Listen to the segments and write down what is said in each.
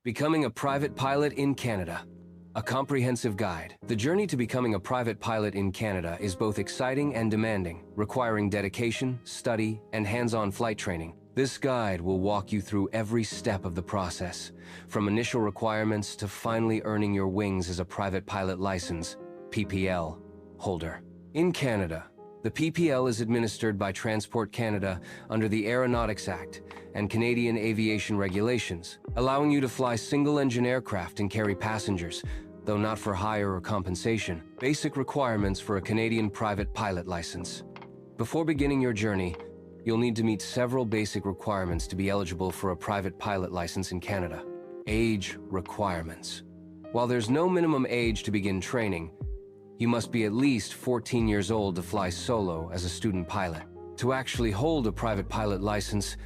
Becoming a Private Pilot in Canada. A comprehensive guide. The journey to becoming a private pilot in Canada is both exciting and demanding, requiring dedication, study, and hands-on flight training. This guide will walk you through every step of the process, from initial requirements to finally earning your wings as a private pilot license, PPL, holder. In Canada, the PPL is administered by Transport Canada under the Aeronautics Act and Canadian Aviation Regulations, allowing you to fly single-engine aircraft and carry passengers, though not for hire or compensation. Basic requirements for a Canadian private pilot license. Before beginning your journey, you'll need to meet several basic requirements to be eligible for a private pilot license in Canada. Age requirements. While there's no minimum age to begin training, you must be at least 14 years old to fly solo as a student pilot. To actually hold a private pilot license,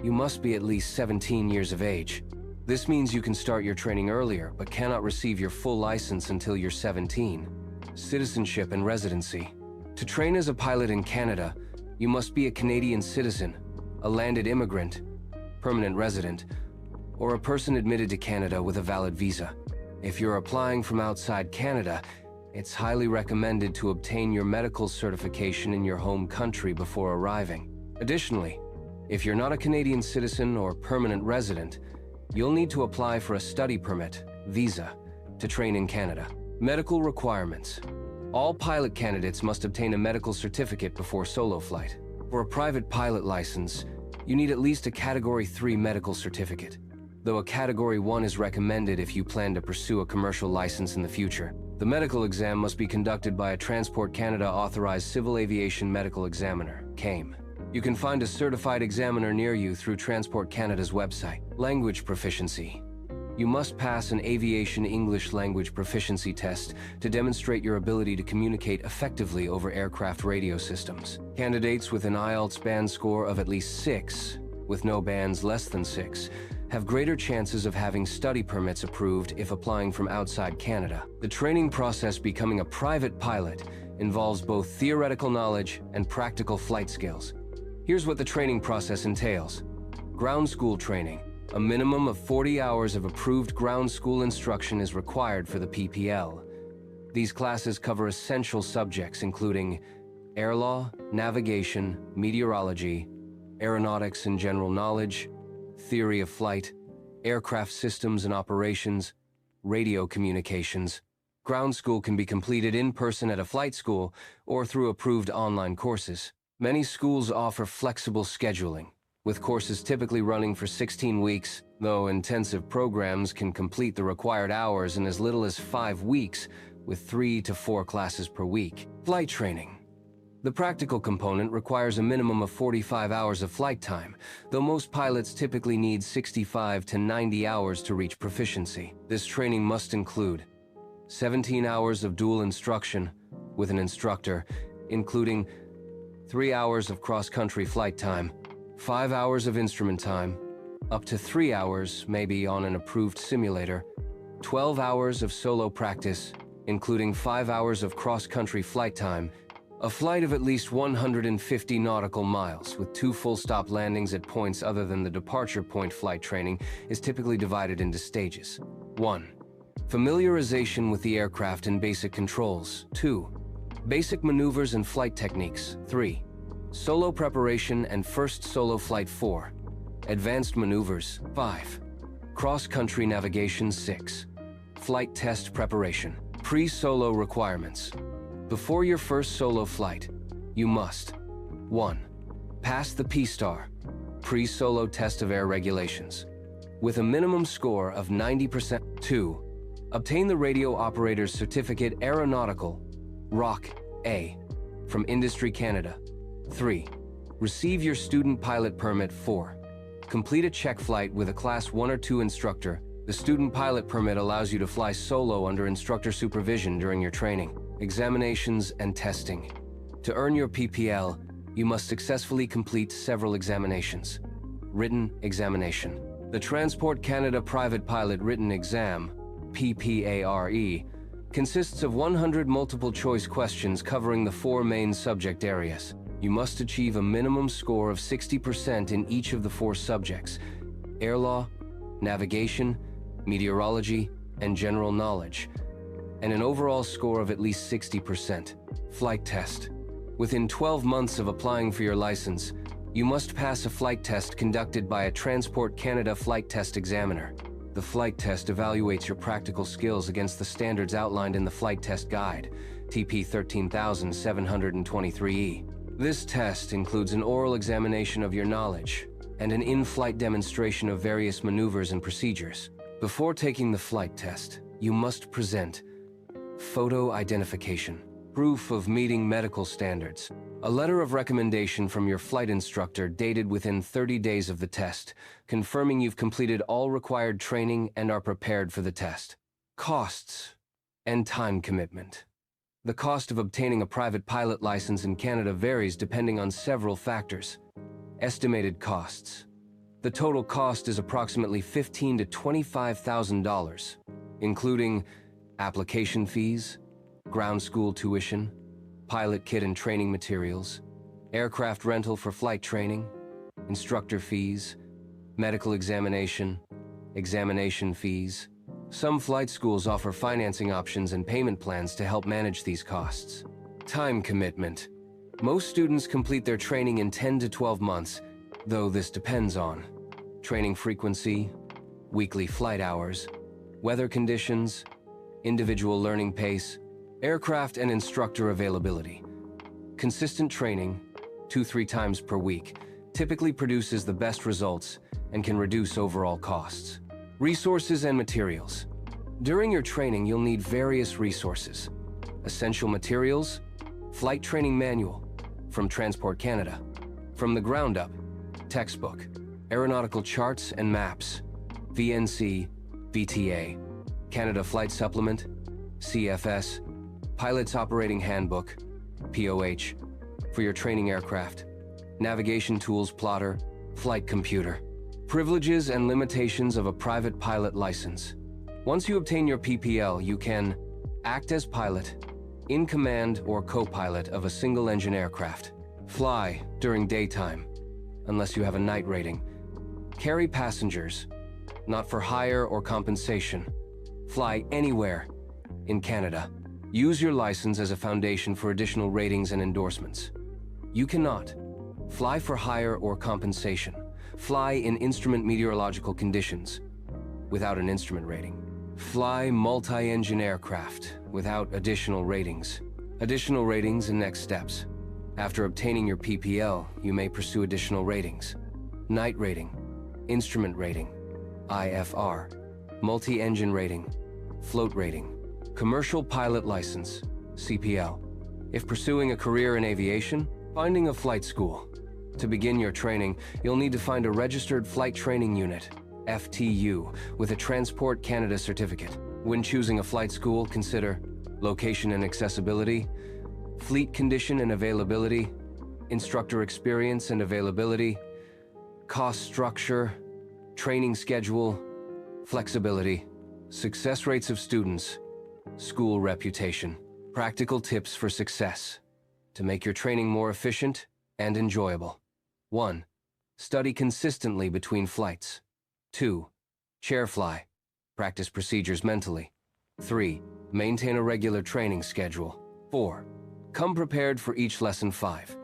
you must be at least 17 years of age. This means you can start your training earlier, but cannot receive your full license until you're 17. Citizenship and residency. To train as a pilot in Canada, you must be a Canadian citizen, a landed immigrant, permanent resident, or a person admitted to Canada with a valid visa. If you're applying from outside Canada, it's highly recommended to obtain your medical certification in your home country before arriving. Additionally, if you're not a Canadian citizen or permanent resident, you'll need to apply for a study permit, visa, to train in Canada. Medical requirements. All pilot candidates must obtain a medical certificate before solo flight. For a private pilot license, you need at least a Category 3 medical certificate, though a Category 1 is recommended if you plan to pursue a commercial license in the future. The medical exam must be conducted by a Transport Canada authorized civil aviation medical examiner, CAME. You can find a certified examiner near you through Transport Canada's website. Language proficiency. You must pass an aviation English language proficiency test to demonstrate your ability to communicate effectively over aircraft radio systems. Candidates with an IELTS band score of at least 6, with no bands less than 6, have greater chances of having study permits approved if applying from outside Canada. The training process becoming a private pilot involves both theoretical knowledge and practical flight skills. Here's what the training process entails. Ground school training. A minimum of 40 hours of approved ground school instruction is required for the PPL. These classes cover essential subjects including air law, navigation, meteorology, aeronautics and general knowledge, theory of flight, aircraft systems and operations, radio communications. Ground school can be completed in person at a flight school or through approved online courses. Many schools offer flexible scheduling, with courses typically running for 16 weeks, though intensive programs can complete the required hours in as little as 5 weeks, with 3 to 4 classes per week. Flight training. The practical component requires a minimum of 45 hours of flight time, though most pilots typically need 65 to 90 hours to reach proficiency. This training must include 17 hours of dual instruction with an instructor, including 3 hours of cross-country flight time, 5 hours of instrument time, up to 3 hours maybe on an approved simulator, 12 hours of solo practice, including 5 hours of cross-country flight time, a flight of at least 150 nautical miles with 2 full-stop landings at points other than the departure point. Flight training is typically divided into stages. 1. Familiarization with the aircraft and basic controls. 2. Basic maneuvers and flight techniques. 3. Solo preparation and first solo flight. 4. Advanced maneuvers. 5. Cross-country navigation. 6. Flight test preparation. Pre-solo requirements. Before your first solo flight, you must 1. Pass the P-STAR, pre-solo test of air regulations, with a minimum score of 90%. 2. Obtain the Radio Operator's Certificate Aeronautical, ROC A, from Industry Canada. 3. Receive your student pilot permit. 4. Complete a check flight with a Class 1 or 2 instructor. The student pilot permit allows you to fly solo under instructor supervision during your training. Examinations and testing. To earn your PPL, you must successfully complete several examinations. Written examination. The Transport Canada Private Pilot Written Exam, PPARE, consists of 100 multiple-choice questions covering the 4 main subject areas. You must achieve a minimum score of 60% in each of the 4 subjects: air law, navigation, meteorology, and general knowledge, and an overall score of at least 60%. Flight test. Within 12 months of applying for your license, you must pass a flight test conducted by a Transport Canada flight test examiner. The flight test evaluates your practical skills against the standards outlined in the Flight Test Guide, TP 13723E. This test includes an oral examination of your knowledge and an in-flight demonstration of various maneuvers and procedures. Before taking the flight test, you must present photo identification, proof of meeting medical standards, a letter of recommendation from your flight instructor dated within 30 days of the test, confirming you've completed all required training and are prepared for the test. Costs and time commitment. The cost of obtaining a private pilot license in Canada varies depending on several factors. Estimated costs. The total cost is approximately $15,000 to $25,000, including application fees, ground school tuition, pilot kit and training materials, aircraft rental for flight training, instructor fees, medical examination, examination fees. Some flight schools offer financing options and payment plans to help manage these costs. Time commitment. Most students complete their training in 10 to 12 months, though this depends on training frequency, weekly flight hours, weather conditions, individual learning pace, aircraft and instructor availability. Consistent training, 2-3 times per week, typically produces the best results and can reduce overall costs. Resources and materials. During your training, you'll need various resources. Essential materials, flight training manual from Transport Canada. From the ground up, textbook, aeronautical charts and maps, VNC, VTA, Canada Flight Supplement, CFS, Pilot's Operating Handbook, POH, for your training aircraft, navigation tools plotter, flight computer. Privileges and limitations of a private pilot license. Once you obtain your PPL, you can act as pilot, in command or co-pilot of a single-engine aircraft, fly during daytime, unless you have a night rating, carry passengers, not for hire or compensation, fly anywhere in Canada. Use your license as a foundation for additional ratings and endorsements. You cannot fly for hire or compensation, fly in instrument meteorological conditions without an instrument rating, fly multi-engine aircraft without additional ratings. Additional ratings and next steps. After obtaining your PPL, you may pursue additional ratings. Night rating, instrument rating, IFR, multi-engine rating, float rating, commercial pilot license, CPL. If pursuing a career in aviation, finding a flight school. To begin your training, you'll need to find a registered flight training unit, FTU, with a Transport Canada certificate. When choosing a flight school, consider location and accessibility, fleet condition and availability, instructor experience and availability, cost structure, training schedule, flexibility, success rates of students, school reputation. Practical tips for success to make your training more efficient and enjoyable. 1. Study consistently between flights. 2. Chair fly. Practice procedures mentally. 3. Maintain a regular training schedule. 4. Come prepared for each lesson. 5.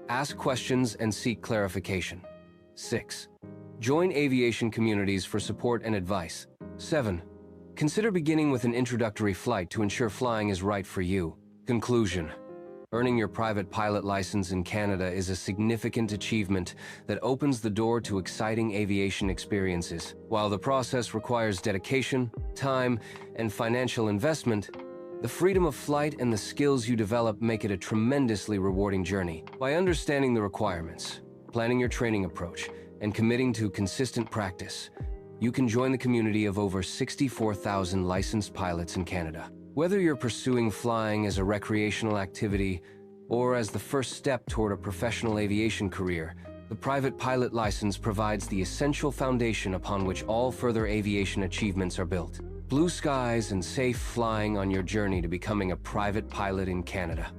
Ask questions and seek clarification. 6. Join aviation communities for support and advice. 7. Consider beginning with an introductory flight to ensure flying is right for you. Conclusion. Earning your private pilot license in Canada is a significant achievement that opens the door to exciting aviation experiences. While the process requires dedication, time, and financial investment, the freedom of flight and the skills you develop make it a tremendously rewarding journey. By understanding the requirements, planning your training approach, and committing to consistent practice, you can join the community of over 64,000 licensed pilots in Canada. Whether you're pursuing flying as a recreational activity or as the first step toward a professional aviation career, the private pilot license provides the essential foundation upon which all further aviation achievements are built. Blue skies and safe flying on your journey to becoming a private pilot in Canada.